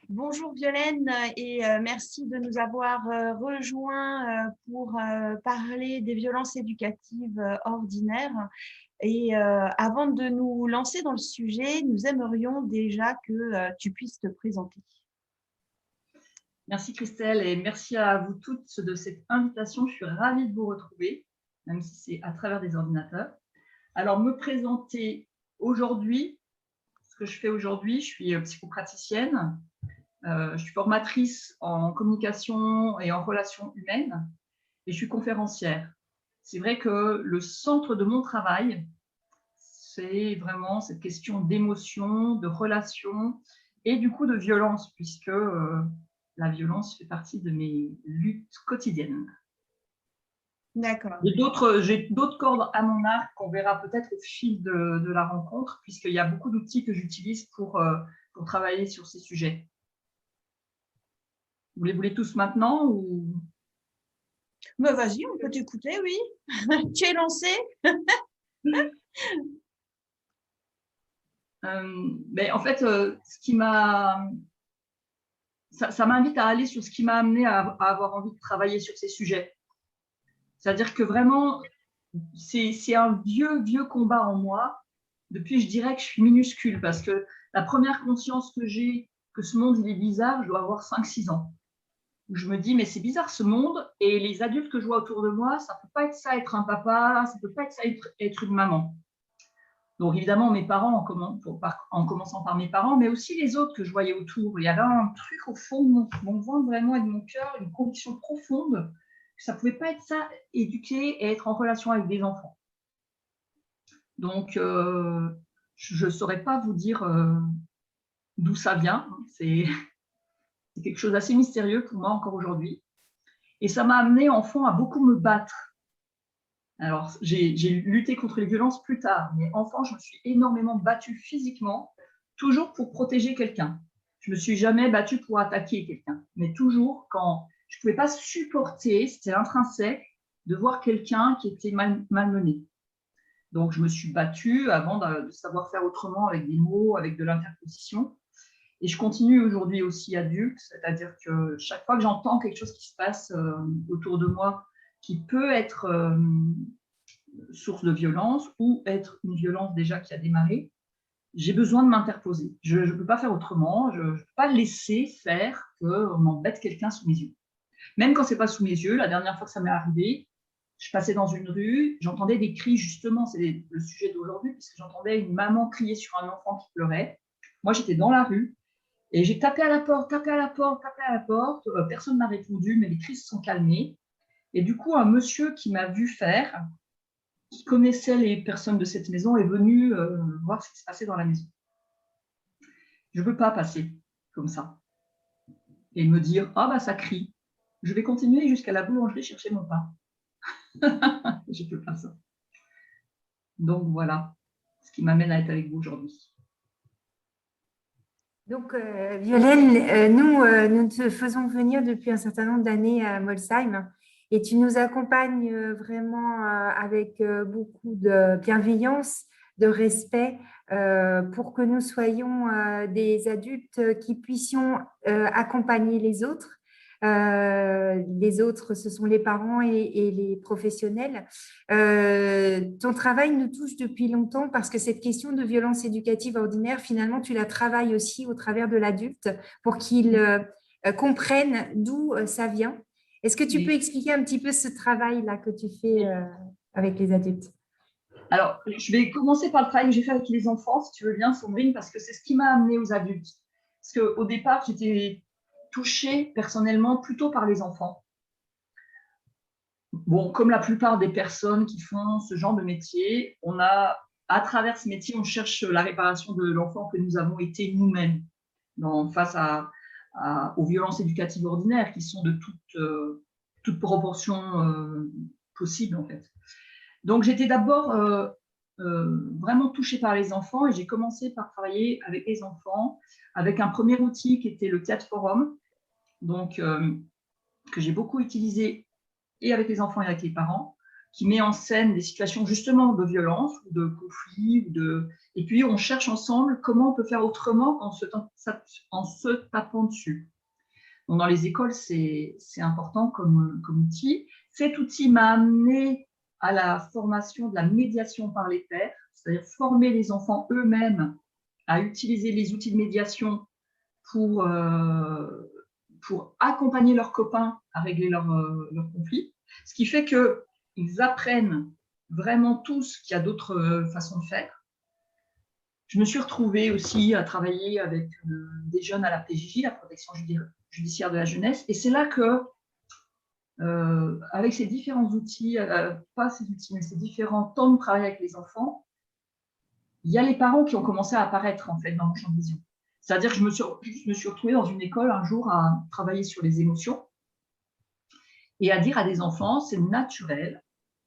Bonjour Violaine et merci de nous avoir rejoints pour parler des violences éducatives ordinaires. Et avant de nous lancer dans le sujet, nous aimerions déjà que tu puisses te présenter. Merci Christelle et merci à vous toutes de cette invitation. Je suis ravie de vous retrouver, même si c'est à travers des ordinateurs. Alors, me présenter aujourd'hui, ce que je fais aujourd'hui, je suis psychopraticienne, je suis formatrice en communication et en relations humaines et je suis conférencière. C'est vrai que le centre de mon travail, c'est vraiment cette question d'émotion, de relation et du coup de violence, puisque la violence fait partie de mes luttes quotidiennes. D'accord. J'ai d'autres cordes à mon arc qu'on verra peut-être au fil de la rencontre, puisqu'il y a beaucoup d'outils que j'utilise pour travailler sur ces sujets. Vous les voulez tous maintenant ou... Bah, vas-y, on peut t'écouter, oui. Tu es lancée. Mais en fait, ce qui m'a... Ça m'invite à aller sur ce qui m'a amené à avoir envie de travailler sur ces sujets. C'est-à-dire que vraiment, c'est un vieux combat en moi. Depuis, je dirais que je suis minuscule parce que la première conscience que j'ai que ce monde il est bizarre, je dois avoir 5-6 ans. Je me dis, mais c'est bizarre ce monde et les adultes que je vois autour de moi, ça ne peut pas être ça être un papa, ça ne peut pas être ça être une maman. Donc évidemment, mes parents, en commençant par mes parents, mais aussi les autres que je voyais autour. Il y avait un truc au fond de mon ventre vraiment et de mon cœur, une conviction profonde que ça ne pouvait pas être ça, éduquer et être en relation avec des enfants. Donc, je ne saurais pas vous dire d'où ça vient. C'est quelque chose d'assez mystérieux pour moi encore aujourd'hui. Et ça m'a amené, enfant, à beaucoup me battre. Alors, j'ai lutté contre les violences plus tard, mais enfant, je me suis énormément battue physiquement, toujours pour protéger quelqu'un. Je ne me suis jamais battue pour attaquer quelqu'un, mais toujours quand je ne pouvais pas supporter, c'était intrinsèque, de voir quelqu'un qui était malmené. Donc, je me suis battue avant de savoir faire autrement avec des mots, avec de l'interposition. Et je continue aujourd'hui aussi adulte, c'est-à-dire que chaque fois que j'entends quelque chose qui se passe autour de moi qui peut être source de violence ou être une violence déjà qui a démarré, j'ai besoin de m'interposer. Je ne peux pas faire autrement, je ne peux pas laisser faire qu'on embête quelqu'un sous mes yeux. Même quand ce n'est pas sous mes yeux, la dernière fois que ça m'est arrivé, je passais dans une rue, j'entendais des cris, justement, c'est le sujet d'aujourd'hui, puisque j'entendais une maman crier sur un enfant qui pleurait. Moi, j'étais dans la rue et j'ai tapé à la porte, tapé à la porte, tapé à la porte. Personne n'a répondu, mais les cris se sont calmés. Et du coup, un monsieur qui m'a vu faire, qui connaissait les personnes de cette maison, est venu voir ce qui se passait dans la maison. Je ne peux pas passer comme ça et me dire « Ah, bah ça crie. Je vais continuer jusqu'à la boulangerie chercher mon pain. » Je ne peux pas ça. Donc voilà ce qui m'amène à être avec vous aujourd'hui. Donc, Violaine, nous te faisons venir depuis un certain nombre d'années à Molsheim et tu nous accompagnes vraiment avec beaucoup de bienveillance, de respect pour que nous soyons des adultes qui puissions accompagner les autres. Les autres, ce sont les parents et les professionnels. Ton travail nous touche depuis longtemps parce que cette question de violence éducative ordinaire, finalement, tu la travailles aussi au travers de l'adulte pour qu'il comprenne d'où ça vient. Est-ce que tu peux expliquer un petit peu ce travail-là que tu fais avec les adultes? Alors, je vais commencer par le travail que j'ai fait avec les enfants, si tu veux bien, Sandrine, parce que c'est ce qui m'a amenée aux adultes. Parce qu'au départ, j'étais touchée personnellement plutôt par les enfants. Bon, comme la plupart des personnes qui font ce genre de métier, à travers ce métier, on cherche la réparation de l'enfant que nous avons été nous-mêmes face aux violences éducatives ordinaires qui sont de toute proportion possible, en fait. Donc, j'étais d'abord vraiment touchée par les enfants et j'ai commencé par travailler avec les enfants avec un premier outil qui était le Théâtre Forum, donc, que j'ai beaucoup utilisé et avec les enfants et avec les parents, qui met en scène des situations justement de violence ou de conflit. Et puis, on cherche ensemble comment on peut faire autrement en se tapant dessus. Donc, dans les écoles, c'est important comme outil. Cet outil m'a amené à la formation de la médiation par les pairs, c'est-à-dire former les enfants eux-mêmes à utiliser les outils de médiation pour accompagner leurs copains à régler leurs conflits. Ce qui fait qu'ils apprennent vraiment tous qu'il y a d'autres façons de faire. Je me suis retrouvée aussi à travailler avec des jeunes à la PJJ, la protection judiciaire de la jeunesse. Et c'est là que, avec ces différents outils, pas ces outils, mais ces différents temps de travail avec les enfants, il y a les parents qui ont commencé à apparaître en fait dans mon champ de vision. C'est-à-dire que je me suis retrouvée dans une école un jour à travailler sur les émotions et à dire à des enfants, c'est naturel,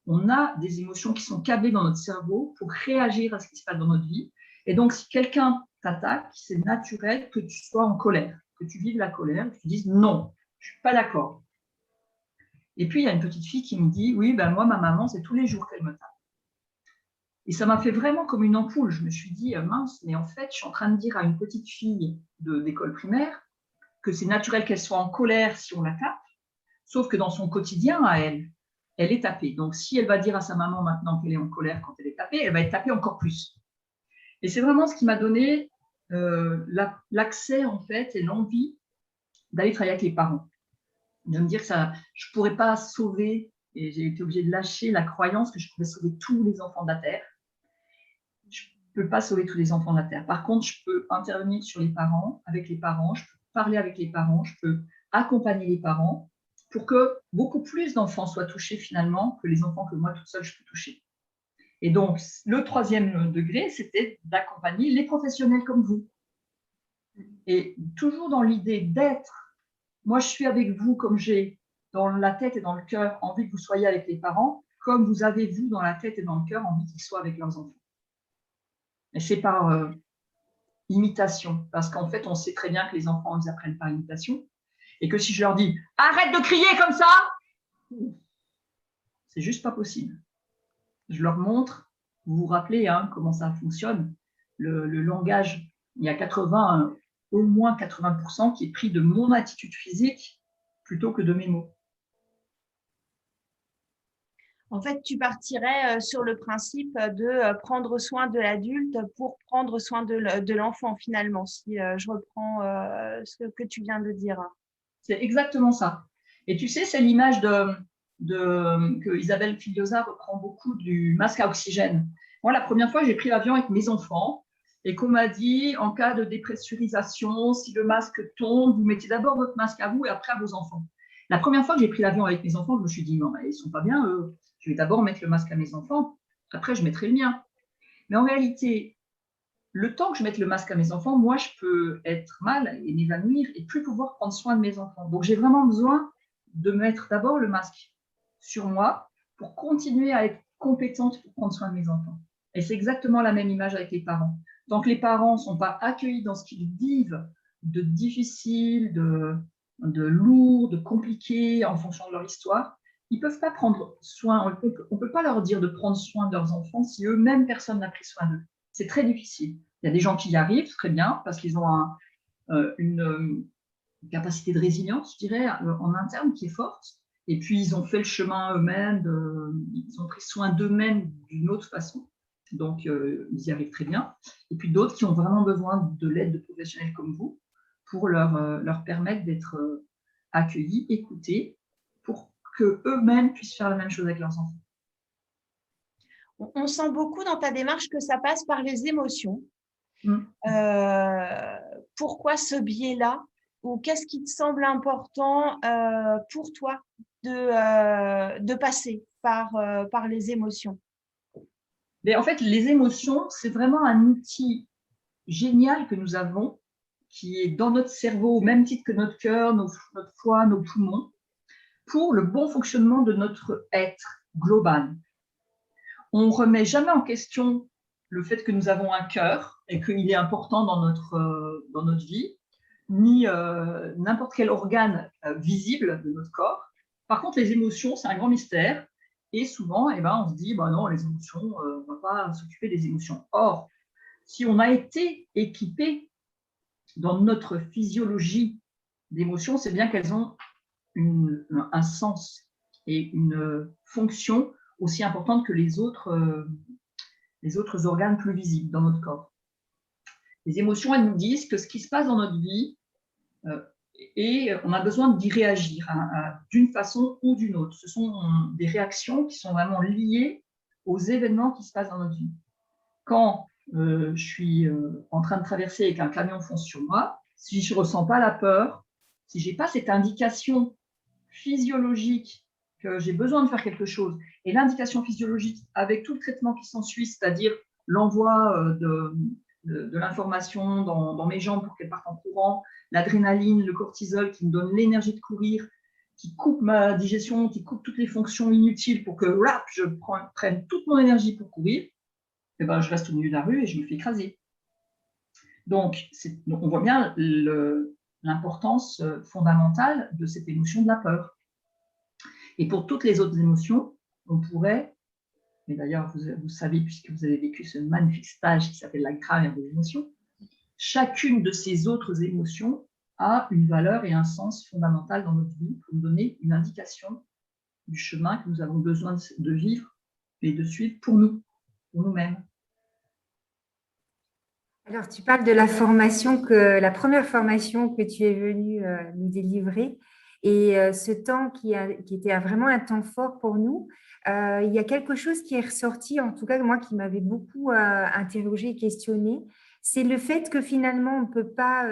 on a des émotions qui sont câblées dans notre cerveau pour réagir à ce qui se passe dans notre vie. Et donc, si quelqu'un t'attaque, c'est naturel que tu sois en colère, que tu vives la colère, que tu dises non, je ne suis pas d'accord. Et puis, il y a une petite fille qui me dit, oui, ben moi, ma maman, c'est tous les jours qu'elle me tape. Et ça m'a fait vraiment comme une ampoule. Je me suis dit, mince, mais en fait, je suis en train de dire à une petite fille d'école primaire que c'est naturel qu'elle soit en colère si on la tape, sauf que dans son quotidien, à elle est tapée. Donc, si elle va dire à sa maman maintenant qu'elle est en colère quand elle est tapée, elle va être tapée encore plus. Et c'est vraiment ce qui m'a donné l'accès, en fait, et l'envie d'aller travailler avec les parents. De me dire que je ne pourrais pas sauver, et j'ai été obligée de lâcher la croyance que je pouvais sauver tous les enfants de la Terre. Je ne peux pas sauver tous les enfants de la Terre. Par contre, je peux intervenir sur les parents, avec les parents, je peux parler avec les parents, je peux accompagner les parents pour que beaucoup plus d'enfants soient touchés finalement que les enfants que moi toute seule je peux toucher. Et donc, le 3e degré, c'était d'accompagner les professionnels comme vous. Et toujours dans l'idée d'être, moi je suis avec vous comme j'ai dans la tête et dans le cœur envie que vous soyez avec les parents, comme vous avez vous dans la tête et dans le cœur envie qu'ils soient avec leurs enfants. Et c'est par imitation, parce qu'en fait, on sait très bien que les enfants, ils apprennent par imitation, et que si je leur dis « Arrête de crier comme ça !» c'est juste pas possible. Je leur montre, vous vous rappelez comment ça fonctionne, le langage, il y a au moins 80% qui est pris de mon attitude physique plutôt que de mes mots. En fait, tu partirais sur le principe de prendre soin de l'adulte pour prendre soin de l'enfant, finalement, si je reprends ce que tu viens de dire. C'est exactement ça. Et tu sais, c'est l'image que Isabelle Filiosa reprend beaucoup du masque à oxygène. Moi, la première fois, j'ai pris l'avion avec mes enfants et qu'on m'a dit, en cas de dépressurisation, si le masque tombe, vous mettez d'abord votre masque à vous et après à vos enfants. La première fois que j'ai pris l'avion avec mes enfants, je me suis dit, non, ils ne sont pas bien, eux. Je vais d'abord mettre le masque à mes enfants, après je mettrai le mien. Mais en réalité, le temps que je mette le masque à mes enfants, moi, je peux être mal et m'évanouir et plus pouvoir prendre soin de mes enfants. Donc, j'ai vraiment besoin de mettre d'abord le masque sur moi pour continuer à être compétente pour prendre soin de mes enfants. Et c'est exactement la même image avec les parents. Tant que les parents ne sont pas accueillis dans ce qu'ils vivent de difficile, de lourd, de compliqué en fonction de leur histoire, ils ne peuvent pas prendre soin, on ne peut pas leur dire de prendre soin de leurs enfants si eux-mêmes, personne n'a pris soin d'eux. C'est très difficile. Il y a des gens qui y arrivent très bien parce qu'ils ont une capacité de résilience, je dirais, en interne qui est forte. Et puis, ils ont fait le chemin eux-mêmes, ils ont pris soin d'eux-mêmes d'une autre façon. Donc, ils y arrivent très bien. Et puis, d'autres qui ont vraiment besoin de l'aide de professionnels comme vous pour leur permettre d'être accueillis, écoutés, pour qu'eux-mêmes puissent faire la même chose avec leurs enfants. On sent beaucoup dans ta démarche que ça passe par les émotions. Pourquoi ce biais-là? Ou qu'est-ce qui te semble important pour toi de passer par les émotions? Mais en fait, les émotions, c'est vraiment un outil génial que nous avons, qui est dans notre cerveau, au même titre que notre cœur, notre foie, nos poumons, pour le bon fonctionnement de notre être global. On ne remet jamais en question le fait que nous avons un cœur et qu'il est important dans notre vie, ni n'importe quel organe visible de notre corps. Par contre, les émotions, c'est un grand mystère. Et souvent, eh ben, on se dit, bah non, les émotions, on ne va pas s'occuper des émotions. Or, si on a été équipé dans notre physiologie d'émotions, c'est bien qu'elles ont un sens et une fonction aussi importante que les autres organes plus visibles dans notre corps. Les émotions, elles nous disent que ce qui se passe dans notre vie, et on a besoin d'y réagir d'une façon ou d'une autre. Ce sont des réactions qui sont vraiment liées aux événements qui se passent dans notre vie. Quand je suis en train de traverser et qu'un camion fonce sur moi, si je ne ressens pas la peur, si je n'ai pas cette indication physiologique que j'ai besoin de faire quelque chose, et l'indication physiologique avec tout le traitement qui s'ensuit, c'est-à-dire l'envoi de l'information dans mes jambes pour qu'elles partent en courant, l'adrénaline, le cortisol qui me donne l'énergie de courir, qui coupe ma digestion, qui coupe toutes les fonctions inutiles pour que je prenne toute mon énergie pour courir, et ben, je reste au milieu de la rue et je me fais écraser. Donc on voit bien l'importance fondamentale de cette émotion de la peur. Et pour toutes les autres émotions, on pourrait, et d'ailleurs vous savez, puisque vous avez vécu ce magnifique stage qui s'appelle la grammaire des émotions, chacune de ces autres émotions a une valeur et un sens fondamental dans notre vie pour nous donner une indication du chemin que nous avons besoin de vivre et de suivre pour nous-mêmes. Alors, tu parles de la première formation que tu es venue nous délivrer, et ce temps qui était vraiment un temps fort pour nous. Il y a quelque chose qui est ressorti, en tout cas moi, qui m'avait beaucoup interrogée et questionnée, c'est le fait que finalement, on ne peut pas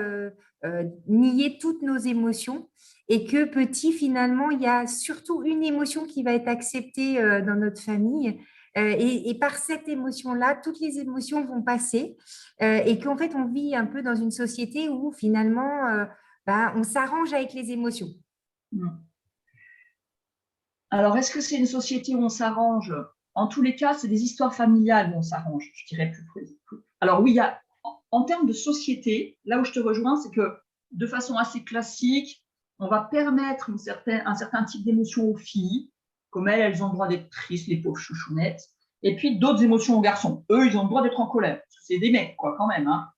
nier toutes nos émotions, et que petit, finalement, il y a surtout une émotion qui va être acceptée dans notre famille. Et par cette émotion-là, toutes les émotions vont passer, et qu'en fait, on vit un peu dans une société où finalement, on s'arrange avec les émotions. Alors, est-ce que c'est une société où on s'arrange? En tous les cas, c'est des histoires familiales où on s'arrange, je dirais plus. Alors oui, en termes de société, là où je te rejoins, c'est que de façon assez classique, on va permettre un certain type d'émotion aux filles, comme elles ont le droit d'être tristes, les pauvres chouchounettes, et puis d'autres émotions aux garçons. Eux, ils ont le droit d'être en colère. C'est des mecs, quoi, quand même. Hein.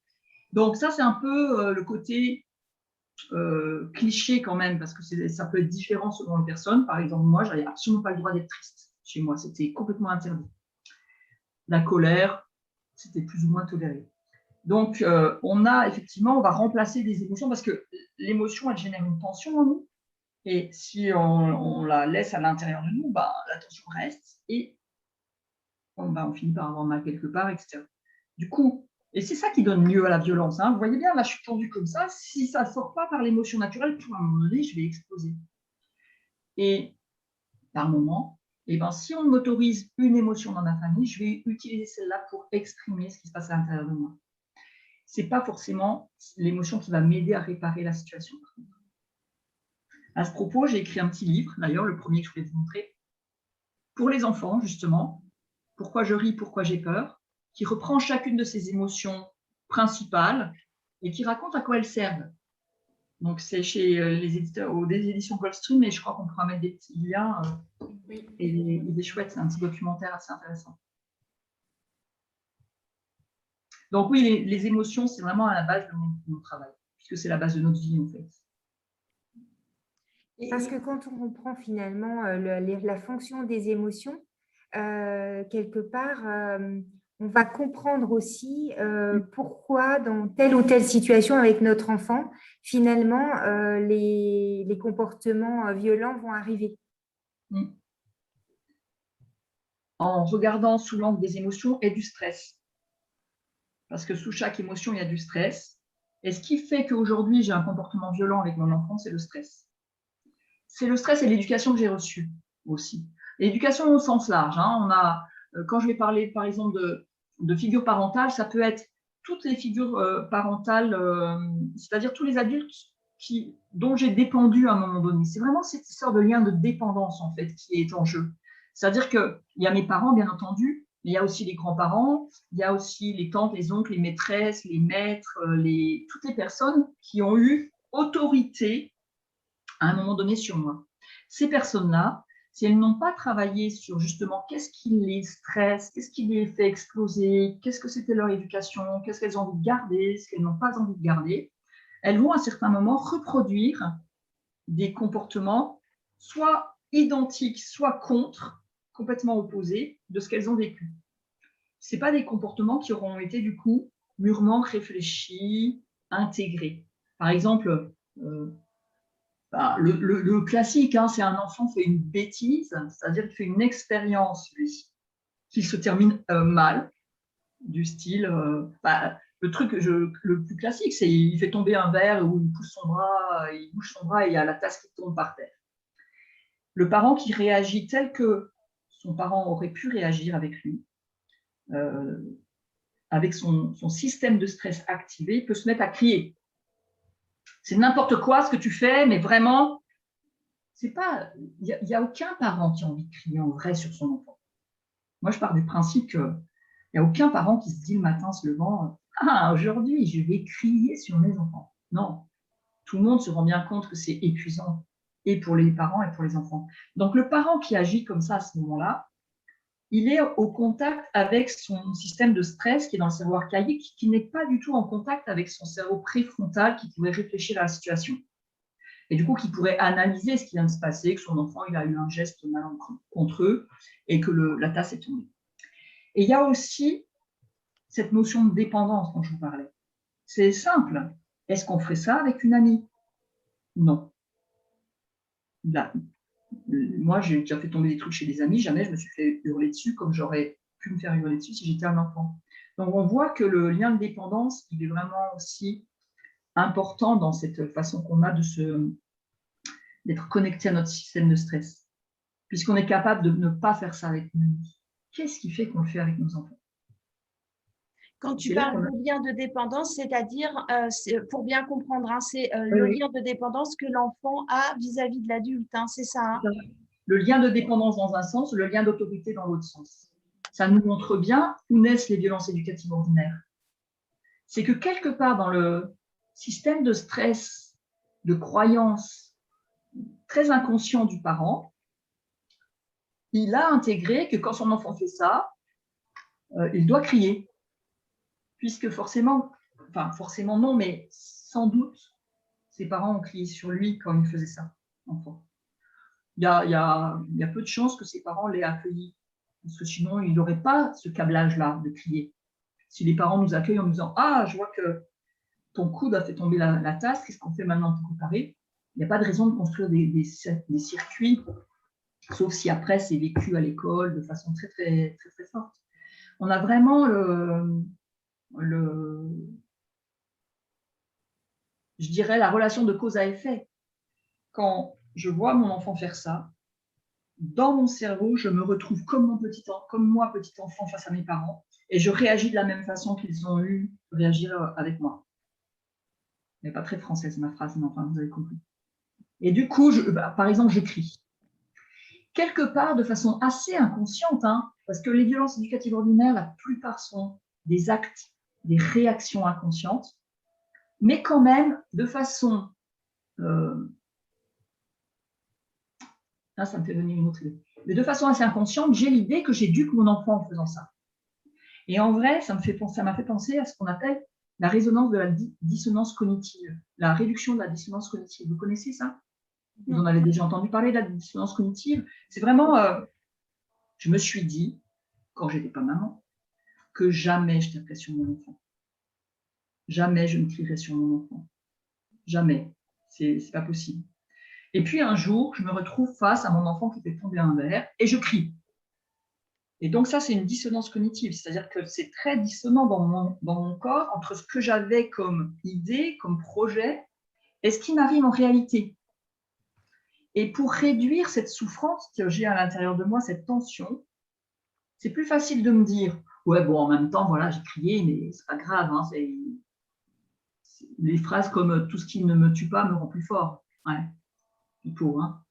Donc ça, c'est un peu le côté cliché quand même, parce que ça peut être différent selon les personnes. Par exemple, moi, j'avais absolument pas le droit d'être triste chez moi. C'était complètement interdit. La colère, c'était plus ou moins toléré. Donc, on va remplacer des émotions, parce que l'émotion, elle génère une tension en nous. Et si on la laisse à l'intérieur de nous, la tension reste et on finit par avoir mal quelque part, etc. Du coup, et c'est ça qui donne lieu à la violence. Hein. Vous voyez bien, là, je suis tendue comme ça. Si ça ne sort pas par l'émotion naturelle, à un moment donné, je vais exploser. Et par moment, si on m'autorise une émotion dans ma famille, je vais utiliser celle-là pour exprimer ce qui se passe à l'intérieur de moi. Ce n'est pas forcément l'émotion qui va m'aider à réparer la situation. À ce propos, j'ai écrit un petit livre, d'ailleurs, le premier que je voulais vous montrer, pour les enfants, justement, Pourquoi je ris, pourquoi j'ai peur, qui reprend chacune de ces émotions principales et qui raconte à quoi elles servent. Donc, c'est chez les éditeurs ou des éditions Gulfstream, mais je crois qu'on pourra mettre des petits liens. Et il est chouette, c'est un petit documentaire assez intéressant. Donc oui, les émotions, c'est vraiment à la base de mon travail, puisque c'est la base de notre vie, en fait. Parce que quand on comprend finalement la fonction des émotions, quelque part, on va comprendre aussi pourquoi dans telle ou telle situation avec notre enfant, finalement, les comportements violents vont arriver. En regardant sous l'angle des émotions et du stress. Parce que sous chaque émotion, il y a du stress. Et ce qui fait qu'aujourd'hui, j'ai un comportement violent avec mon enfant, c'est le stress. C'est le stress et l'éducation que j'ai reçue aussi. L'éducation au sens large. Hein, quand je vais parler, par exemple, de figures parentales, ça peut être toutes les figures parentales, c'est-à-dire tous les adultes dont j'ai dépendu à un moment donné. C'est vraiment cette histoire de lien de dépendance, en fait, qui est en jeu. C'est-à-dire qu'il y a mes parents, bien entendu, mais il y a aussi les grands-parents, il y a aussi les tantes, les oncles, les maîtresses, les maîtres, toutes les personnes qui ont eu autorité à un moment donné sur moi. Ces personnes-là, si elles n'ont pas travaillé sur justement qu'est-ce qui les stresse, qu'est-ce qui les fait exploser, qu'est-ce que c'était leur éducation, qu'est-ce qu'elles ont envie de garder, ce qu'elles n'ont pas envie de garder, elles vont à un certain moment reproduire des comportements soit identiques, soit contre, complètement opposés de ce qu'elles ont vécu. Ce n'est pas des comportements qui auront été du coup mûrement réfléchis, intégrés. Par exemple, le classique, hein, c'est un enfant fait une bêtise, c'est-à-dire qu'il fait une expérience, lui, qui se termine mal, du style, le truc le plus classique, c'est il fait tomber un verre où il bouge son bras et il y a la tasse qui tombe par terre. Le parent qui réagit tel que son parent aurait pu réagir avec lui, avec son système de stress activé, il peut se mettre à crier. C'est n'importe quoi ce que tu fais, mais vraiment, c'est pas. Il n'y a aucun parent qui a envie de crier en vrai sur son enfant. Moi, je pars du principe qu'il n'y a aucun parent qui se dit le matin en se levant « Ah, aujourd'hui, je vais crier sur mes enfants ». Non, tout le monde se rend bien compte que c'est épuisant, et pour les parents et pour les enfants. Donc, le parent qui agit comme ça à ce moment-là, il est au contact avec son système de stress qui est dans le cerveau archaïque, qui n'est pas du tout en contact avec son cerveau préfrontal qui pourrait réfléchir à la situation. Et du coup, qui pourrait analyser ce qui vient de se passer, que son enfant il a eu un geste malencontreux et que la tasse est tombée. Et il y a aussi cette notion de dépendance dont je vous parlais. C'est simple. Est-ce qu'on ferait ça avec une amie? Non. Là, moi, j'ai déjà fait tomber des trucs chez des amis, jamais je me suis fait hurler dessus comme j'aurais pu me faire hurler dessus si j'étais un enfant. Donc, on voit que le lien de dépendance, il est vraiment aussi important dans cette façon qu'on a d'être connecté à notre système de stress, puisqu'on est capable de ne pas faire ça avec nos amis. Qu'est-ce qui fait qu'on le fait avec nos enfants? Quand tu parles de lien de dépendance, c'est-à-dire, pour bien comprendre, hein, c'est le lien de dépendance que l'enfant a vis-à-vis de l'adulte, hein, c'est ça, hein? Le lien de dépendance dans un sens, le lien d'autorité dans l'autre sens. Ça nous montre bien où naissent les violences éducatives ordinaires. C'est que quelque part dans le système de stress, de croyance très inconscient du parent, il a intégré que quand son enfant fait ça, il doit crier. Puisque forcément non, mais sans doute, ses parents ont crié sur lui quand il faisait ça, enfant. Il y a peu de chances que ses parents l'aient accueilli, parce que sinon, il n'aurait pas ce câblage-là de crier. Si les parents nous accueillent en nous disant « Ah, je vois que ton coude a fait tomber la tasse, qu'est-ce qu'on fait maintenant pour réparer ?» Il n'y a pas de raison de construire des circuits, sauf si après, c'est vécu à l'école de façon très, très, très, très forte. On a vraiment je dirais la relation de cause à effet. Quand je vois mon enfant faire ça, dans mon cerveau, je me retrouve comme moi, petit enfant, face à mes parents, et je réagis de la même façon qu'ils ont eu réagir avec moi. Elle n'est pas très française, ma phrase, mais enfin, vous avez compris. Et du coup, par exemple, je crie. Quelque part, de façon assez inconsciente, hein, parce que les violences éducatives ordinaires, la plupart sont des actes, des réactions inconscientes, mais quand même, de façon... ça me fait venir une autre idée. Mais de façon assez inconsciente, j'ai l'idée que j'éduque mon enfant en faisant ça. Et en vrai, ça m'a fait penser à ce qu'on appelle la résonance de la dissonance cognitive, la réduction de la dissonance cognitive. Vous connaissez ça? Vous en avez déjà entendu parler de la dissonance cognitive? C'est vraiment, je me suis dit, quand j'étais pas maman, que jamais je taperais sur mon enfant. Jamais je ne crierais sur mon enfant. Jamais. C'est pas possible. Et puis un jour, je me retrouve face à mon enfant qui fait tomber un verre et je crie. Et donc ça, c'est une dissonance cognitive, c'est-à-dire que c'est très dissonant dans mon corps entre ce que j'avais comme idée, comme projet, et ce qui m'arrive en réalité. Et pour réduire cette souffrance que j'ai à l'intérieur de moi, cette tension, c'est plus facile de me dire « Ouais, bon, en même temps, voilà, j'ai crié, mais c'est pas grave. Hein, les phrases comme « Tout ce qui ne me tue pas me rend plus fort. » Ouais. Plutôt, hein.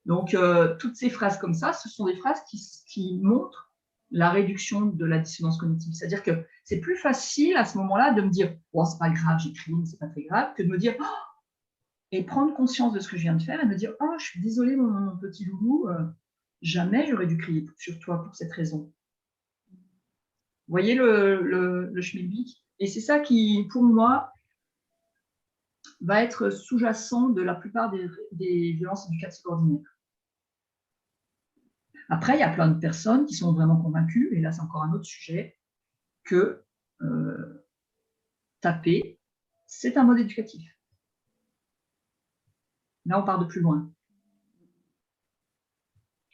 Donc, toutes ces phrases comme ça, ce sont des phrases qui montrent la réduction de la dissonance cognitive. C'est-à-dire que c'est plus facile à ce moment-là de me dire « Oh, c'est pas grave, j'ai crié, mais c'est pas très grave », que de me dire oh, et prendre conscience de ce que je viens de faire et me dire « Oh, je suis désolée, mon petit loulou, jamais j'aurais dû crier sur toi pour cette raison. Vous voyez le schmilblick? Et c'est ça qui, pour moi, va être sous-jacent de la plupart des violences éducatives ordinaires. Après, il y a plein de personnes qui sont vraiment convaincues, et là c'est encore un autre sujet, que taper, c'est un mode éducatif. Là, on part de plus loin.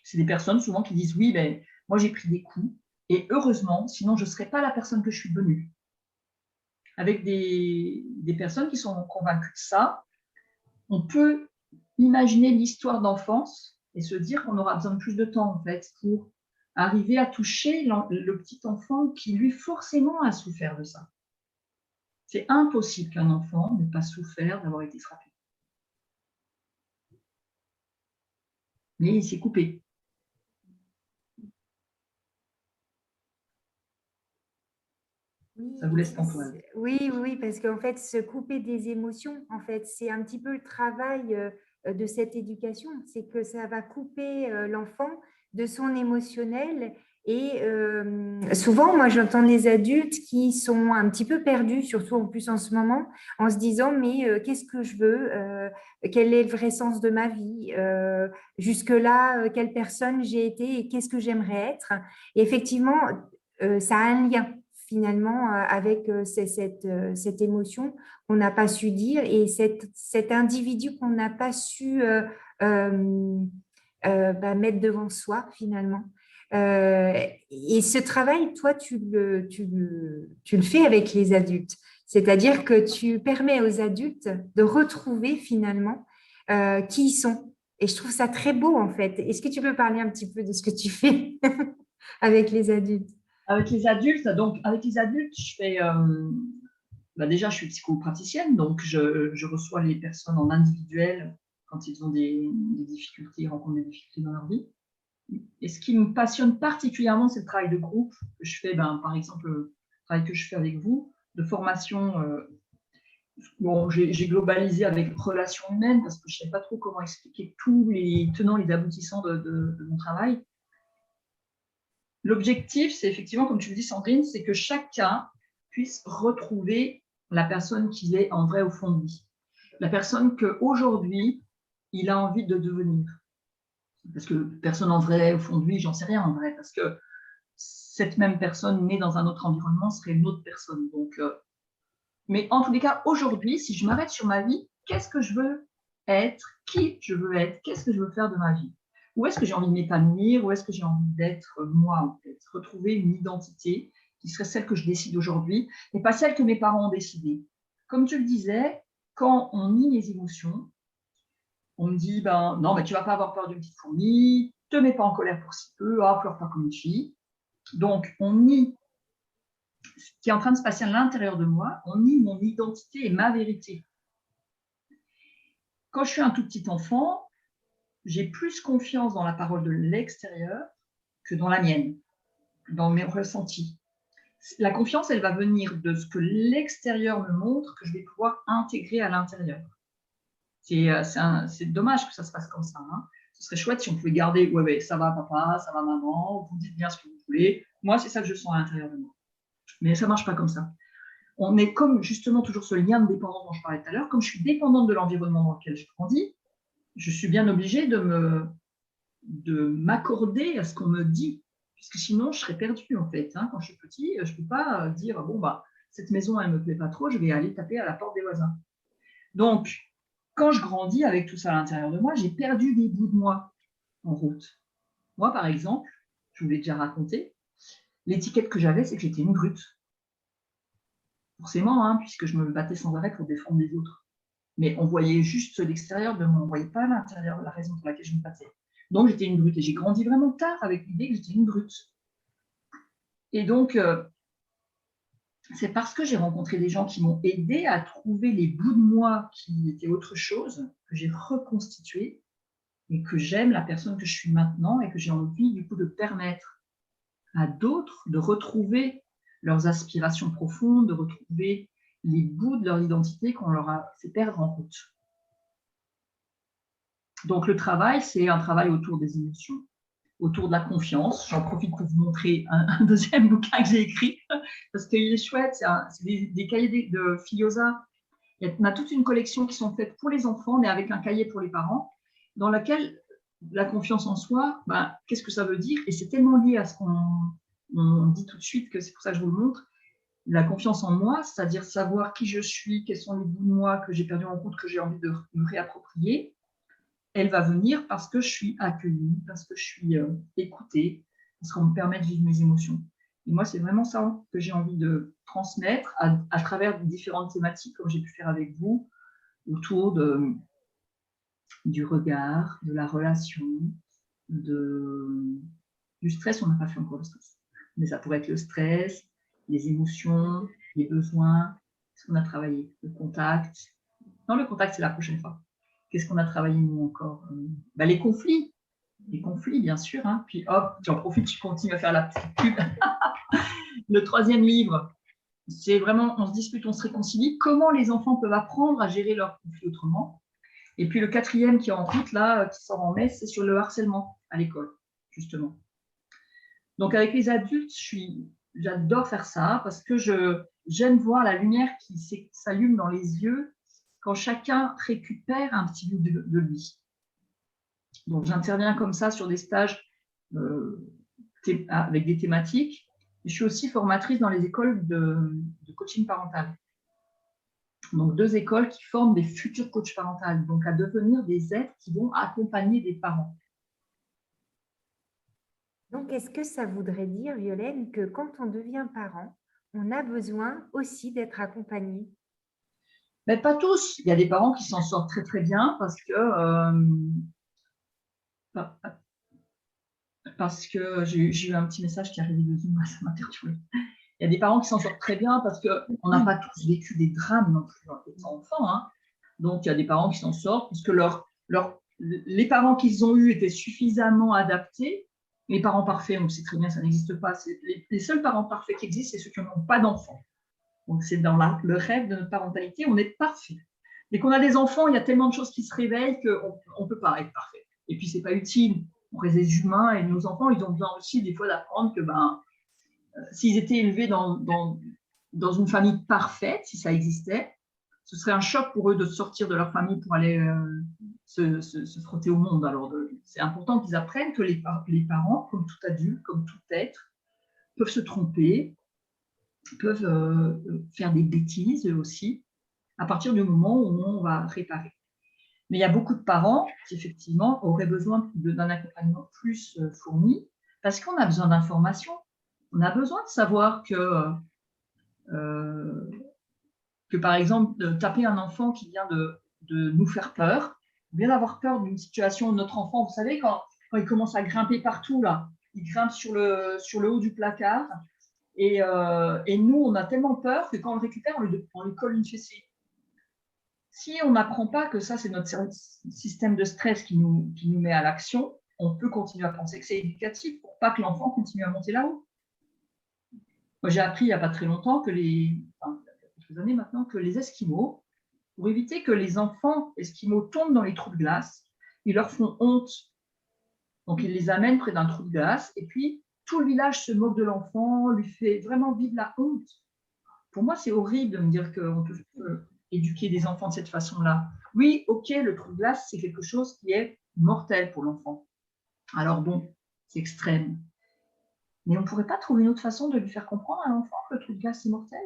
C'est des personnes souvent qui disent « Oui, ben, moi j'ai pris des coups, et heureusement, sinon je ne serais pas la personne que je suis devenue. » Avec des personnes qui sont convaincues de ça, on peut imaginer l'histoire d'enfance et se dire qu'on aura besoin de plus de temps en fait pour arriver à toucher le petit enfant qui lui forcément a souffert de ça. C'est impossible qu'un enfant n'ait pas souffert d'avoir été frappé. Mais il s'est coupé. Ça vous laisse pantoise. Oui, parce qu'en fait, se couper des émotions, en fait, c'est un petit peu le travail de cette éducation, c'est que ça va couper l'enfant de son émotionnel. Et souvent, moi, j'entends des adultes qui sont un petit peu perdus, surtout en plus en ce moment, en se disant, mais qu'est-ce que je veux? Quel est le vrai sens de ma vie? Jusque-là, quelle personne j'ai été et qu'est-ce que j'aimerais être? Et effectivement, ça a un lien finalement avec cette émotion qu'on n'a pas su dire et cet individu qu'on n'a pas su mettre devant soi finalement. Et ce travail, toi, tu le fais avec les adultes. C'est-à-dire que tu permets aux adultes de retrouver finalement qui ils sont. Et je trouve ça très beau en fait. Est-ce que tu peux parler un petit peu de ce que tu fais avec les adultes? Avec les adultes, je fais déjà je suis psychopraticienne, donc je reçois les personnes en individuel quand ils ont des difficultés, rencontrent des difficultés dans leur vie. Et ce qui me passionne particulièrement, c'est le travail de groupe que je fais, par exemple, le travail que je fais avec vous, de formation. Bon, j'ai globalisé avec relations humaines parce que je ne savais pas trop comment expliquer tous les tenants et les aboutissants de mon travail. L'objectif, c'est effectivement, comme tu le dis, Sandrine, c'est que chacun puisse retrouver la personne qu'il est en vrai au fond de lui. La personne qu'aujourd'hui, il a envie de devenir. Parce que personne en vrai au fond de lui, j'en sais rien en vrai, parce que cette même personne née dans un autre environnement serait une autre personne. Donc, mais en tous les cas, aujourd'hui, si je m'arrête sur ma vie, qu'est-ce que je veux être? Qui je veux être? Qu'est-ce que je veux faire de ma vie? Où est-ce que j'ai envie de m'épanouir? Où est-ce que j'ai envie d'être moi, en fait? Retrouver une identité qui serait celle que je décide aujourd'hui et pas celle que mes parents ont décidée. Comme tu le disais, quand on nie les émotions, on me dit, non, mais tu ne vas pas avoir peur d'une petite fourmi, ne te mets pas en colère pour si peu, pleure pas comme une fille. Donc, on nie ce qui est en train de se passer à l'intérieur de moi, on nie mon identité et ma vérité. Quand je suis un tout petit enfant, j'ai plus confiance dans la parole de l'extérieur que dans la mienne, dans mes ressentis. La confiance, elle va venir de ce que l'extérieur me montre que je vais pouvoir intégrer à l'intérieur. C'est dommage que ça se passe comme ça. Hein. Ce serait chouette si on pouvait garder « ouais, ça va papa, ça va maman, vous dites bien ce que vous voulez. » Moi, c'est ça que je sens à l'intérieur de moi. Mais ça ne marche pas comme ça. On est comme justement toujours ce lien de dépendance dont je parlais tout à l'heure. Comme je suis dépendante de l'environnement dans lequel je grandis, je suis bien obligée de m'accorder à ce qu'on me dit, puisque sinon je serais perdue en fait. Hein. Quand je suis petit, je ne peux pas dire cette maison elle ne me plaît pas trop, je vais aller taper à la porte des voisins. Donc, quand je grandis avec tout ça à l'intérieur de moi, j'ai perdu des bouts de moi en route. Moi, par exemple, je vous l'ai déjà raconté, l'étiquette que j'avais, c'est que j'étais une brute. Forcément, hein, puisque je me battais sans arrêt pour défendre les autres. Mais on voyait juste l'extérieur de moi, on ne voyait pas l'intérieur, la raison pour laquelle je me battais. Donc, j'étais une brute. Et j'ai grandi vraiment tard avec l'idée que j'étais une brute. Et donc, c'est parce que j'ai rencontré des gens qui m'ont aidé à trouver les bouts de moi qui étaient autre chose, que j'ai reconstitué et que j'aime la personne que je suis maintenant et que j'ai envie, du coup, de permettre à d'autres de retrouver leurs aspirations profondes, de retrouver les bouts de leur identité qu'on leur a fait perdre en route. Donc, le travail, c'est un travail autour des émotions. autour de la confiance. J'en profite pour vous montrer un deuxième bouquin que j'ai écrit, parce qu'il est chouette. C'est des cahiers de Filiosa. On a toute une collection qui sont faites pour les enfants, mais avec un cahier pour les parents, dans laquelle la confiance en soi, qu'est-ce que ça veut dire? Et c'est tellement lié à ce qu'on dit tout de suite que c'est pour ça que je vous le montre. La confiance en moi, c'est-à-dire savoir qui je suis, quels sont les bouts de moi que j'ai perdu en compte, que j'ai envie de me réapproprier, elle va venir parce que je suis accueillie, parce que je suis écoutée, parce qu'on me permet de vivre mes émotions. Et moi, c'est vraiment ça que j'ai envie de transmettre à travers différentes thématiques, comme j'ai pu faire avec vous, autour du regard, de la relation, du stress. On n'a pas fait encore le stress, mais ça pourrait être le stress, les émotions, les besoins, ce qu'on a travaillé, le contact. Non, le contact, c'est la prochaine fois. Qu'est-ce qu'on a travaillé, nous, encore? Les conflits. Les conflits, bien sûr. Hein. Puis, hop, j'en profite, je continue à faire la petite pub. Le troisième livre, c'est vraiment, on se dispute, on se réconcilie. Comment les enfants peuvent apprendre à gérer leurs conflits autrement? Et puis, le quatrième qui est en route, là, qui sort en mai, c'est sur le harcèlement à l'école, justement. Donc, avec les adultes, j'adore faire ça parce que j'aime voir la lumière qui s'allume dans les yeux quand chacun récupère un petit bout de lui. Donc, j'interviens comme ça sur des stages avec des thématiques. Je suis aussi formatrice dans les écoles de coaching parental. Donc, 2 écoles qui forment des futurs coachs parentaux, donc à devenir des êtres qui vont accompagner des parents. Donc, est-ce que ça voudrait dire, Violaine, que quand on devient parent, on a besoin aussi d'être accompagné? Mais pas tous. Il y a des parents qui s'en sortent très, très bien parce que j'ai eu un petit message qui est arrivé de Zoom, ça m'a perturbée. Il y a des parents qui s'en sortent très bien parce qu'on n'a pas tous vécu des drames non plus étant enfants. Hein. Donc, il y a des parents qui s'en sortent parce que les parents qu'ils ont eus étaient suffisamment adaptés. Les parents parfaits, on sait très bien, ça n'existe pas. Les seuls parents parfaits qui existent, c'est ceux qui n'ont pas d'enfants. Donc, c'est dans le rêve de notre parentalité, on est parfait. Dès qu'on a des enfants, il y a tellement de choses qui se réveillent qu'on ne peut pas être parfait. Et puis, ce n'est pas utile. On reste des humains et nos enfants, ils ont besoin aussi des fois d'apprendre que s'ils étaient élevés dans une famille parfaite, si ça existait, ce serait un choc pour eux de sortir de leur famille pour aller se frotter au monde. Alors, c'est important qu'ils apprennent que les parents, comme tout adulte, comme tout être, peuvent se tromper, peuvent faire des bêtises eux aussi, à partir du moment où on va réparer. Mais il y a beaucoup de parents qui, effectivement, auraient besoin d'un accompagnement plus fourni parce qu'on a besoin d'informations. On a besoin de savoir que par exemple, taper un enfant qui vient de nous faire peur, ou bien d'avoir peur d'une situation de notre enfant. Vous savez, quand il commence à grimper partout, là, il grimpe sur le haut du placard, et nous, on a tellement peur que quand on le récupère, on lui colle une fessée. Si on n'apprend pas que ça, c'est notre système de stress qui nous met à l'action, on peut continuer à penser que c'est éducatif pour pas que l'enfant continue à monter là-haut. Moi, j'ai appris il n'y a pas très longtemps quelques années maintenant, que les Esquimaux, pour éviter que les enfants Esquimaux tombent dans les trous de glace, ils leur font honte. Donc, ils les amènent près d'un trou de glace et puis tout le village se moque de l'enfant, lui fait vraiment vivre la honte. Pour moi, c'est horrible de me dire qu'on peut éduquer des enfants de cette façon-là. Oui, ok, le trou de glace, c'est quelque chose qui est mortel pour l'enfant. Alors bon, c'est extrême. Mais on ne pourrait pas trouver une autre façon de lui faire comprendre à l'enfant que le trou de glace, c'est mortel.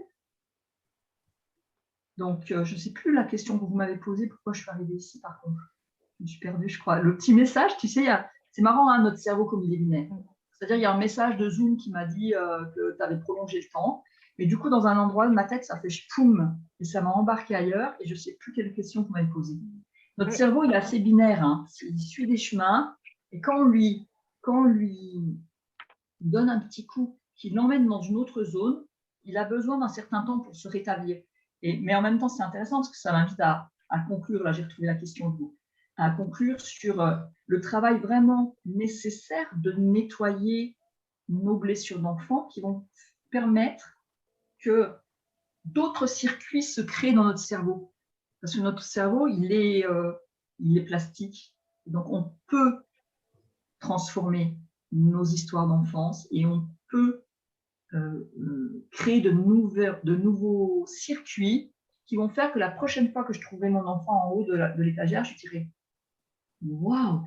Donc, je ne sais plus la question que vous m'avez posée, pourquoi je suis arrivée ici, par contre. Je me suis perdue, je crois. Le petit message, tu sais, c'est marrant, hein, notre cerveau, comme il est binaire. C'est-à-dire, il y a un message de Zoom qui m'a dit que tu avais prolongé le temps. Mais du coup, dans un endroit de ma tête, ça fait poum, et ça m'a embarqué ailleurs, et je ne sais plus quelle question vous m'avez posée. Notre cerveau, il est assez binaire, hein. Il suit des chemins, et quand on lui donne un petit coup qui l'emmène dans une autre zone, il a besoin d'un certain temps pour se rétablir. Mais en même temps, c'est intéressant parce que ça m'invite à conclure, là j'ai retrouvé la question de vous, à conclure sur le travail vraiment nécessaire de nettoyer nos blessures d'enfants qui vont permettre que d'autres circuits se créent dans notre cerveau. Parce que notre cerveau, il est plastique. Donc, on peut transformer nos histoires d'enfance et on peut créer de nouveaux circuits qui vont faire que la prochaine fois que je trouverai mon enfant en haut de l'étagère, je dirai « Waouh,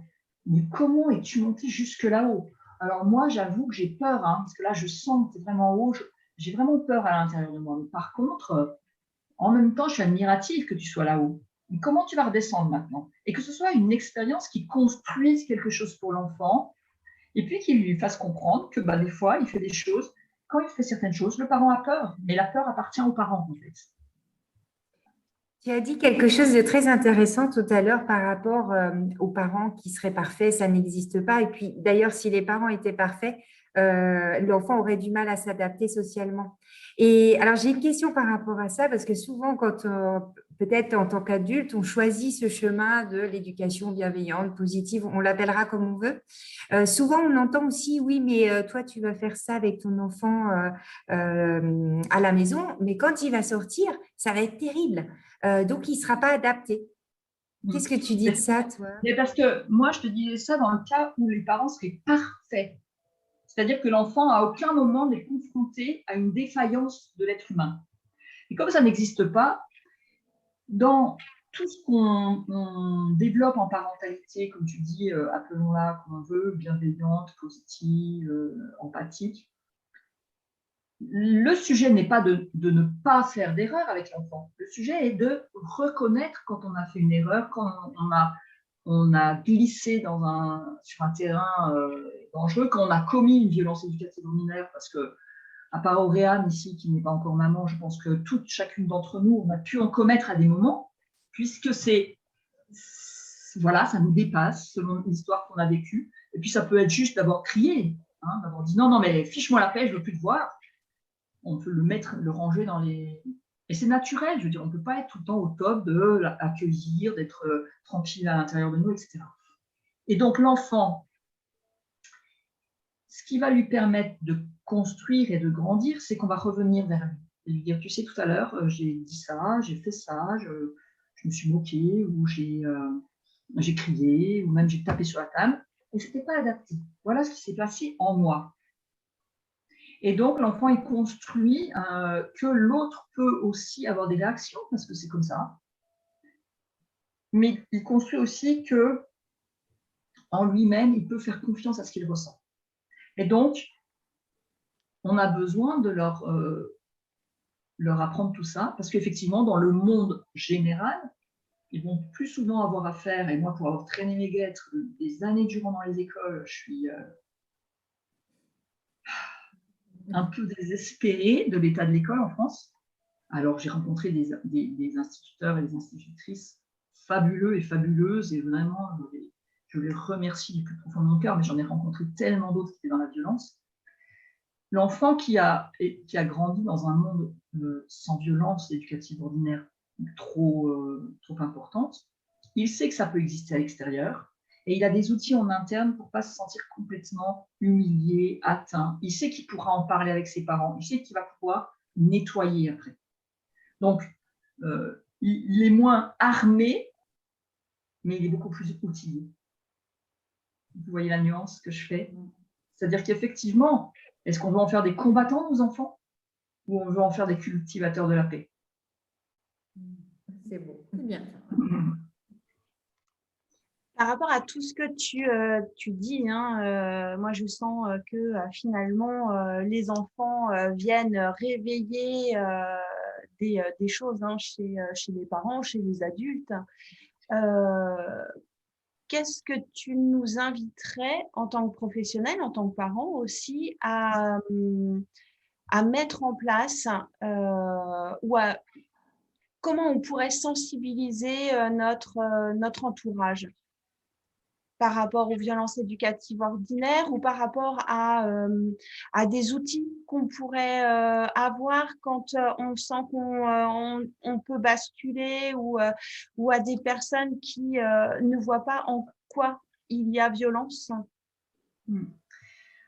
mais comment es-tu monté jusque là-haut ?» Alors moi, j'avoue que j'ai peur, hein, parce que là, je sens que tu es vraiment haut, j'ai vraiment peur à l'intérieur de moi. Mais par contre, en même temps, je suis admirative que tu sois là-haut. Mais comment tu vas redescendre maintenant? Et que ce soit une expérience qui construise quelque chose pour l'enfant, et puis qui lui fasse comprendre que des fois, il fait des choses. Quand il fait certaines choses, le parent a peur, mais la peur appartient aux parents, en fait. Tu as dit quelque chose de très intéressant tout à l'heure par rapport aux parents qui seraient parfaits, ça n'existe pas. Et puis d'ailleurs, si les parents étaient parfaits, l'enfant aurait du mal à s'adapter socialement. Et alors, j'ai une question par rapport à ça, parce que souvent, quand peut-être en tant qu'adulte, on choisit ce chemin de l'éducation bienveillante, positive, on l'appellera comme on veut. Souvent, on entend aussi, oui, mais toi, tu vas faire ça avec ton enfant à la maison, mais quand il va sortir, ça va être terrible. Donc, il ne sera pas adapté. Qu'est-ce que tu dis de ça, toi? Mais parce que moi, je te disais ça dans le cas où les parents seraient parfaits. C'est-à-dire que l'enfant, à aucun moment, n'est confronté à une défaillance de l'être humain. Et comme ça n'existe pas, dans tout ce qu'on développe en parentalité, comme tu dis, appelons-la comme on veut, bienveillante, positive, empathique, le sujet n'est pas de ne pas faire d'erreur avec l'enfant. Le sujet est de reconnaître quand on a fait une erreur, quand on a glissé sur un terrain dangereux, quand on a commis une violence éducative ordinaire, parce que, à part Auréane ici, qui n'est pas encore maman, je pense que chacune d'entre nous, on a pu en commettre à des moments, puisque voilà, ça nous dépasse selon l'histoire qu'on a vécue. Et puis ça peut être juste d'avoir crié, hein, d'avoir dit non, mais fiche-moi la paix, je ne veux plus te voir. On peut le ranger dans les... Et c'est naturel, je veux dire, on ne peut pas être tout le temps au top de l'accueillir, d'être tranquille à l'intérieur de nous, etc. Et donc l'enfant, ce qui va lui permettre de construire et de grandir, c'est qu'on va revenir vers lui et lui dire, tu sais, tout à l'heure, j'ai dit ça, j'ai fait ça, je me suis moquée, ou j'ai crié, ou même j'ai tapé sur la table, et ce n'était pas adapté. Voilà ce qui s'est passé en moi. Et donc, l'enfant, il construit que l'autre peut aussi avoir des réactions, parce que c'est comme ça. Mais il construit aussi que en lui-même, il peut faire confiance à ce qu'il ressent. Et donc, on a besoin de leur apprendre tout ça, parce qu'effectivement, dans le monde général, ils vont plus souvent avoir affaire, et moi, pour avoir traîné mes guêtres des années durant dans les écoles, je suis un peu désespérée de l'état de l'école en France. Alors, j'ai rencontré des instituteurs et des institutrices fabuleux et fabuleuses, et vraiment, je les remercie du plus profond de mon cœur, mais j'en ai rencontré tellement d'autres qui étaient dans la violence. L'enfant qui a grandi dans un monde sans violence éducative ordinaire trop importante, il sait que ça peut exister à l'extérieur, et il a des outils en interne pour ne pas se sentir complètement humilié, atteint. Il sait qu'il pourra en parler avec ses parents, il sait qu'il va pouvoir nettoyer après. Donc, il est moins armé, mais il est beaucoup plus outillé. Vous voyez la nuance que je fais? C'est-à-dire qu'effectivement, est-ce qu'on veut en faire des combattants, nos enfants, ou on veut en faire des cultivateurs de la paix? C'est beau, c'est bien. Par rapport à tout ce que tu dis, hein, moi je sens que finalement les enfants viennent réveiller des choses hein, chez les parents, chez les adultes. Qu'est-ce que tu nous inviterais en tant que professionnel, en tant que parent aussi, à mettre en place comment on pourrait sensibiliser notre entourage par rapport aux violences éducatives ordinaires ou par rapport à des outils qu'on pourrait avoir quand on sent qu'on peut basculer ou à des personnes qui ne voient pas en quoi il y a violence?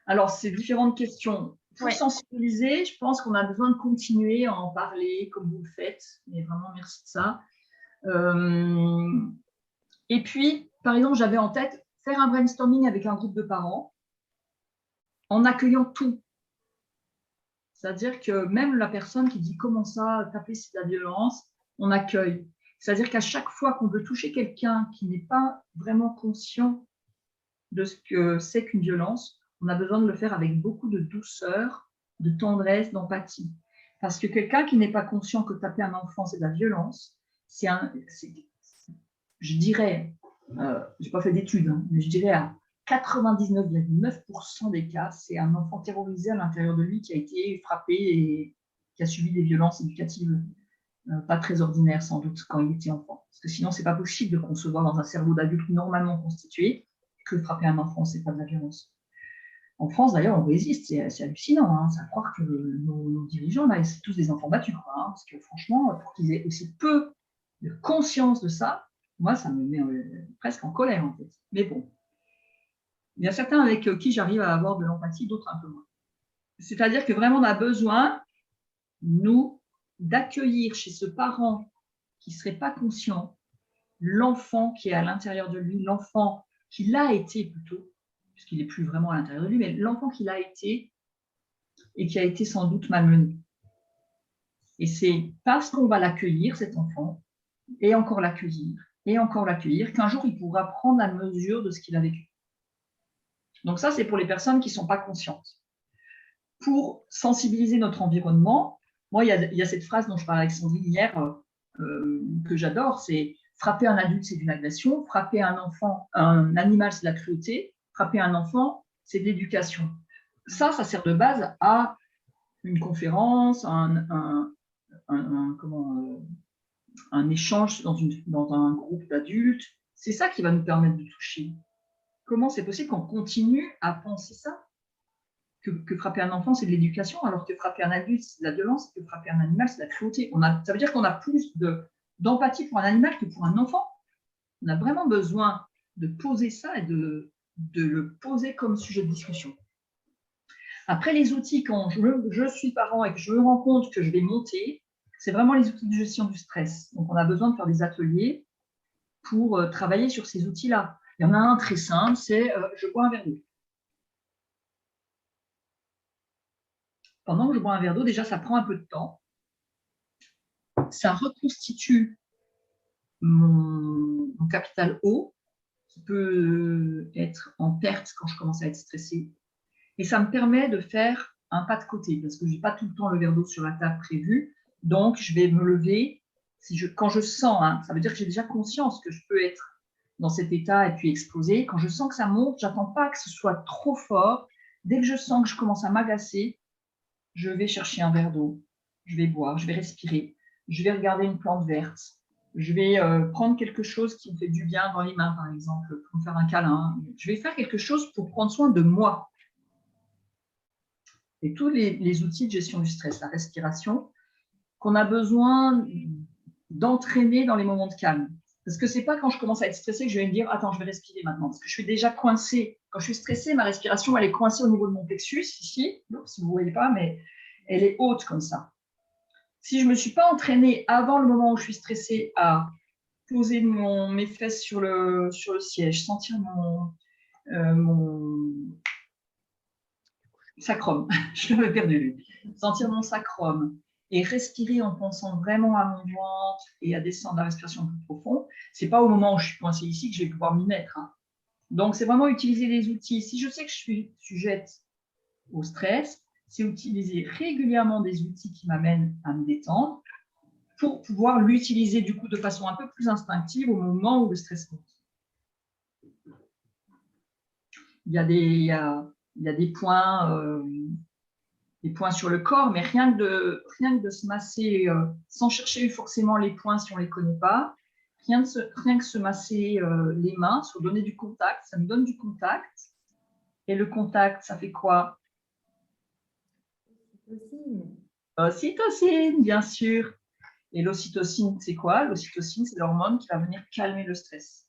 Alors, c'est différentes questions. Pour sensibiliser, je pense qu'on a besoin de continuer à en parler comme vous le faites. Mais vraiment, merci de ça. Et puis, par exemple, j'avais en tête faire un brainstorming avec un groupe de parents en accueillant tout. C'est-à-dire que même la personne qui dit comment ça, taper c'est de la violence, on accueille. C'est-à-dire qu'à chaque fois qu'on veut toucher quelqu'un qui n'est pas vraiment conscient de ce que c'est qu'une violence, on a besoin de le faire avec beaucoup de douceur, de tendresse, d'empathie. Parce que quelqu'un qui n'est pas conscient que taper un enfant, c'est de la violence, je dirais, je n'ai pas fait d'études, hein, mais je dirais à 99,9% des cas, c'est un enfant terrorisé à l'intérieur de lui qui a été frappé et qui a subi des violences éducatives pas très ordinaires sans doute quand il était enfant. Parce que sinon, ce n'est pas possible de concevoir dans un cerveau d'adulte normalement constitué que frapper un enfant, ce n'est pas de la violence. En France, d'ailleurs, on résiste, c'est hallucinant. Hein, ça croire que nos dirigeants, là, c'est tous des enfants battus. Quoi, hein, parce que franchement, pour qu'ils aient aussi peu de conscience de ça, moi, ça me met presque en colère, en fait. Mais bon, il y a certains avec qui j'arrive à avoir de l'empathie, d'autres un peu moins. C'est-à-dire que vraiment, on a besoin, nous, d'accueillir chez ce parent qui ne serait pas conscient l'enfant qui est à l'intérieur de lui, l'enfant qui l'a été plutôt, puisqu'il n'est plus vraiment à l'intérieur de lui, mais l'enfant qui l'a été et qui a été sans doute malmené. Et c'est parce qu'on va l'accueillir, cet enfant, et encore l'accueillir, qu'un jour il pourra prendre la mesure de ce qu'il a vécu. Donc ça, c'est pour les personnes qui ne sont pas conscientes. Pour sensibiliser notre environnement, moi, il y a cette phrase dont je parlais avec Sandrine hier, que j'adore, c'est frapper un adulte, c'est une agression, frapper un enfant, un animal, c'est de la cruauté, frapper un enfant, c'est de l'éducation. Ça sert de base à une conférence, un échange dans un groupe d'adultes. C'est ça qui va nous permettre de toucher. Comment c'est possible qu'on continue à penser ça, que frapper un enfant, c'est de l'éducation, alors que frapper un adulte, c'est de la violence, que frapper un animal, c'est de la cruauté. Ça veut dire qu'on a plus d'empathie pour un animal que pour un enfant. On a vraiment besoin de poser ça et de le poser comme sujet de discussion. Après, les outils, quand je suis parent et que je me rends compte que je vais monter, c'est vraiment les outils de gestion du stress. Donc, on a besoin de faire des ateliers pour travailler sur ces outils-là. Il y en a un très simple, c'est je bois un verre d'eau. Pendant que je bois un verre d'eau, déjà, ça prend un peu de temps. Ça reconstitue mon capital eau, qui peut être en perte quand je commence à être stressée. Et ça me permet de faire un pas de côté, parce que je n'ai pas tout le temps le verre d'eau sur la table prévu. Donc, je vais me lever quand je sens, hein, ça veut dire que j'ai déjà conscience que je peux être dans cet état et puis exploser. Quand je sens que ça monte, je n'attends pas que ce soit trop fort. Dès que je sens que je commence à m'agacer, je vais chercher un verre d'eau, je vais boire, je vais respirer, je vais regarder une plante verte, je vais prendre quelque chose qui me fait du bien dans les mains, par exemple, pour me faire un câlin. Je vais faire quelque chose pour prendre soin de moi. Et tous les outils de gestion du stress, la respiration, qu'on a besoin d'entraîner dans les moments de calme. Parce que ce n'est pas quand je commence à être stressée que je vais me dire « Attends, je vais respirer maintenant ». Parce que je suis déjà coincée. Quand je suis stressée, ma respiration, elle est coincée au niveau de mon plexus, ici. Donc, si vous ne voyez pas, mais elle est haute comme ça. Si je ne me suis pas entraînée avant le moment où je suis stressée à poser mes fesses sur le siège, sentir mon sacrum, je l'avais perdu, sentir mon sacrum, et respirer en pensant vraiment à mon ventre et à descendre la respiration plus profond, ce n'est pas au moment où je suis coincée ici que je vais pouvoir m'y mettre. Hein. Donc, c'est vraiment utiliser les outils. Si je sais que je suis sujette au stress, c'est utiliser régulièrement des outils qui m'amènent à me détendre pour pouvoir l'utiliser du coup de façon un peu plus instinctive au moment où le stress monte. Il y a des points... des points sur le corps, mais rien que de se masser sans chercher forcément les points si on ne les connaît pas, rien que se masser les mains, se donner du contact, ça me donne du contact. Et le contact, ça fait quoi? Ocytocine, bien sûr. Et l'ocytocine, c'est quoi? L'ocytocine, c'est l'hormone qui va venir calmer le stress.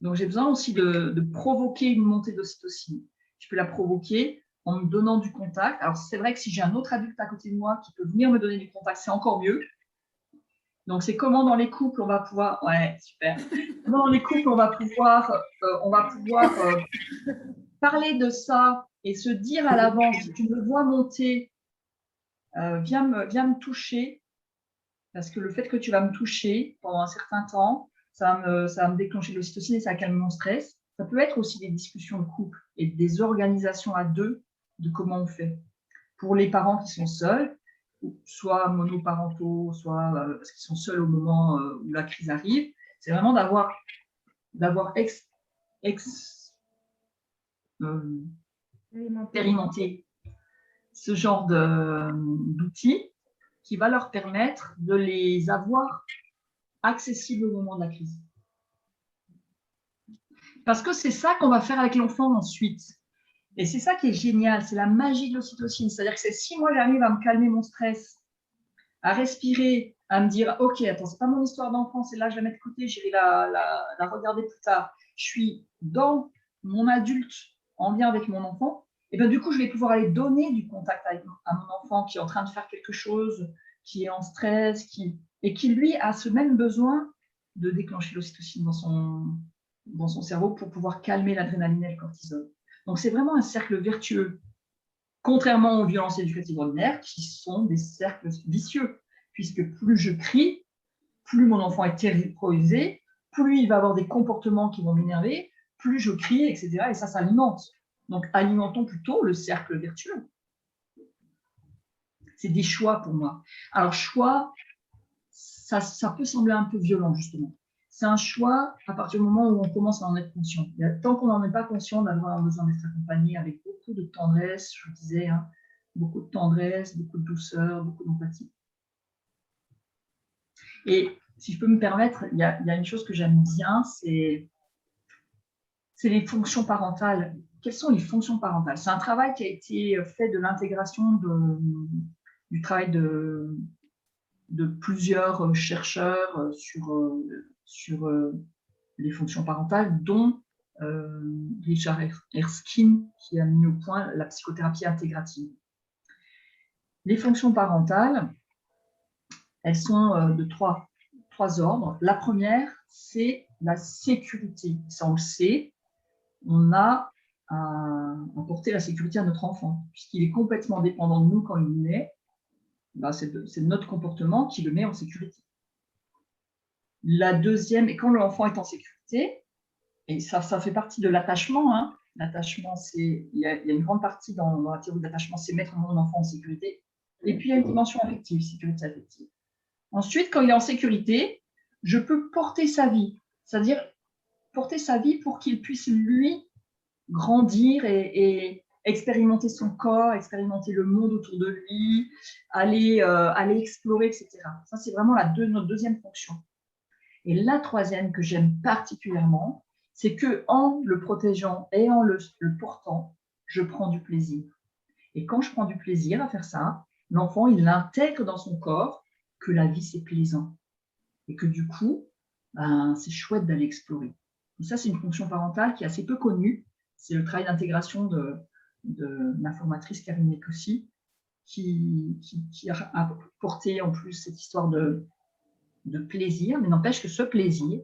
Donc, j'ai besoin aussi de provoquer une montée d'ocytocine. Je peux la provoquer en me donnant du contact. Alors, c'est vrai que si j'ai un autre adulte à côté de moi qui peut venir me donner du contact, c'est encore mieux. Donc, c'est comment dans les couples, on va pouvoir... Ouais, super. Comment dans les couples, on va pouvoir parler de ça et se dire à l'avance, si tu me vois monter, viens me toucher, parce que le fait que tu vas me toucher pendant un certain temps, ça va me déclencher de l'ocytocine et ça va calmer mon stress. Ça peut être aussi des discussions de couple et des organisations à deux de comment on fait. Pour les parents qui sont seuls, soit monoparentaux, soit parce qu'ils sont seuls au moment où la crise arrive, c'est vraiment d'avoir expérimenté ce genre d'outils qui va leur permettre de les avoir accessibles au moment de la crise. Parce que c'est ça qu'on va faire avec l'enfant ensuite. Et c'est ça qui est génial, c'est la magie de l'ocytocine. C'est-à-dire que si moi j'arrive à me calmer mon stress, à respirer, à me dire, ok, attends, c'est pas mon histoire d'enfant, c'est là, je vais mettre de côté, j'irai la regarder plus tard. Je suis dans mon adulte en lien avec mon enfant. Et bien du coup, je vais pouvoir aller donner du contact à mon enfant qui est en train de faire quelque chose, qui est en stress, et qui lui a ce même besoin de déclencher l'ocytocine dans son cerveau pour pouvoir calmer l'adrénaline et le cortisol. Donc c'est vraiment un cercle vertueux. Contrairement aux violences éducatives ordinaires, qui sont des cercles vicieux, puisque plus je crie, plus mon enfant est terrorisé, plus il va avoir des comportements qui vont m'énerver, plus je crie, etc. Et ça alimente. Donc, alimentons plutôt le cercle vertueux. C'est des choix pour moi. Alors, choix, ça peut sembler un peu violent, justement. C'est un choix à partir du moment où on commence à en être conscient. Tant qu'on n'en est pas conscient d'avoir besoin d'être accompagné avec beaucoup de tendresse, je vous disais, hein, beaucoup de tendresse, beaucoup de douceur, beaucoup d'empathie. Et si je peux me permettre, il y a une chose que j'aime bien, c'est les fonctions parentales. Quelles sont les fonctions parentales? C'est un travail qui a été fait de l'intégration du travail de plusieurs chercheurs sur les fonctions parentales, dont Richard Erskine, qui a mis au point la psychothérapie intégrative. Les fonctions parentales, elles sont de trois ordres. La première, c'est la sécurité. Ça, on le sait, on a à apporter la sécurité à notre enfant, puisqu'il est complètement dépendant de nous quand il naît. Ben, c'est notre comportement qui le met en sécurité. La deuxième, et quand l'enfant est en sécurité, et ça fait partie de l'attachement, hein. L'attachement, il y a une grande partie dans la théorie de l'attachement, c'est mettre mon enfant en sécurité. Et puis, il y a une dimension affective, sécurité affective. Ensuite, quand il est en sécurité, je peux porter sa vie, c'est-à-dire porter sa vie pour qu'il puisse, lui, grandir et expérimenter son corps, expérimenter le monde autour de lui, aller explorer, etc. Ça, c'est vraiment notre deuxième fonction. Et la troisième que j'aime particulièrement, c'est qu'en le protégeant et en le portant, je prends du plaisir. Et quand je prends du plaisir à faire ça, l'enfant, il intègre dans son corps que la vie, c'est plaisant. Et que du coup, c'est chouette d'aller explorer. Et ça, c'est une fonction parentale qui est assez peu connue. C'est le travail d'intégration de ma formatrice Karine Nekossi, qui a porté en plus cette histoire de plaisir, mais n'empêche que ce plaisir,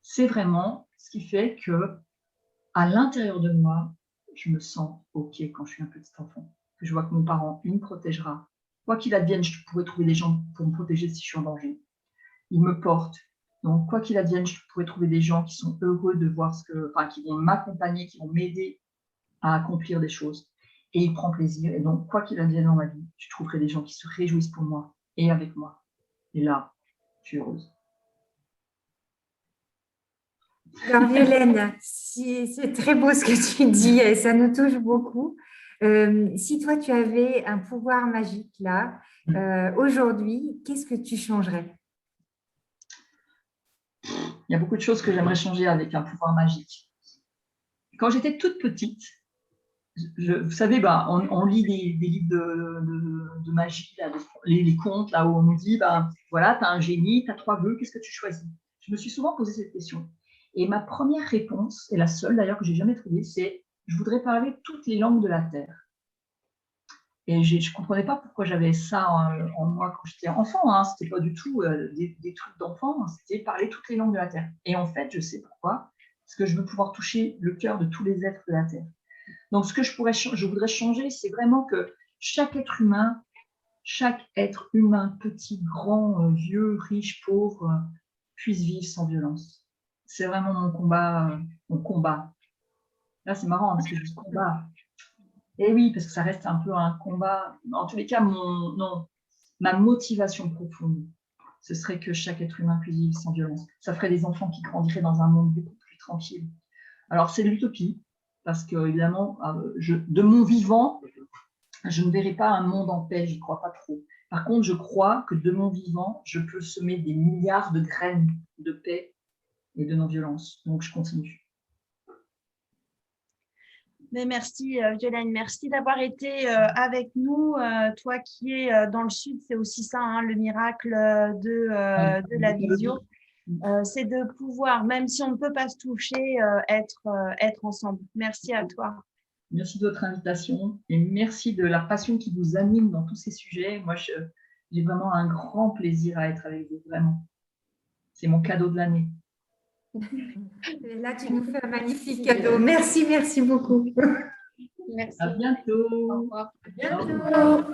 c'est vraiment ce qui fait que à l'intérieur de moi, je me sens OK quand je suis un petit enfant, que je vois que mon parent, il me protégera. Quoi qu'il advienne, je pourrais trouver des gens pour me protéger si je suis en danger. Il me porte. Donc, quoi qu'il advienne, je pourrais trouver des gens qui sont heureux de voir qui vont m'accompagner, qui vont m'aider à accomplir des choses. Et il prend plaisir. Et donc, quoi qu'il advienne dans ma vie, je trouverai des gens qui se réjouissent pour moi et avec moi. Et là, je suis heureuse. Alors, Violaine, c'est très beau ce que tu dis et ça nous touche beaucoup. Si toi, tu avais un pouvoir magique là, aujourd'hui, qu'est-ce que tu changerais? Il y a beaucoup de choses que j'aimerais changer avec un pouvoir magique. Quand j'étais toute petite, vous savez, on lit des livres de magie, là, les contes, là où on nous dit, voilà, tu as un génie, tu as 3 vœux, qu'est-ce que tu choisis? Je me suis souvent posé cette question. Et ma première réponse, et la seule d'ailleurs que j'ai jamais trouvée, c'est je voudrais parler toutes les langues de la Terre. Et je ne comprenais pas pourquoi j'avais ça en moi quand j'étais enfant. Hein. Ce n'était pas du tout des trucs d'enfant, hein. C'était parler toutes les langues de la Terre. Et en fait, je sais pourquoi. Parce que je veux pouvoir toucher le cœur de tous les êtres de la Terre. Donc, ce que je voudrais changer, c'est vraiment que chaque être humain, petit, grand, vieux, riche, pauvre, puisse vivre sans violence. C'est vraiment mon combat, mon combat. Là, c'est marrant parce que je dis combat. Et oui, parce que ça reste un peu un combat. En tous les cas, ma motivation profonde, ce serait que chaque être humain puisse vivre sans violence. Ça ferait des enfants qui grandiraient dans un monde beaucoup plus tranquille. Alors, c'est de l'utopie, parce que, évidemment, de mon vivant, je ne verrai pas un monde en paix, j'y crois pas trop. Par contre, je crois que de mon vivant, je peux semer des milliards de graines de paix et de non-violence. Donc, je continue. Mais merci Violaine, merci d'avoir été avec nous. Toi qui es dans le sud, c'est aussi ça, hein, le miracle de la visio. C'est de pouvoir, même si on ne peut pas se toucher, être ensemble. Merci à toi. Merci de votre invitation et merci de la passion qui vous anime dans tous ces sujets. Moi, j'ai vraiment un grand plaisir à être avec vous, vraiment. C'est mon cadeau de l'année. Et là, tu nous fais un magnifique cadeau. Merci, merci beaucoup. Merci. À bientôt. Au revoir. À bientôt.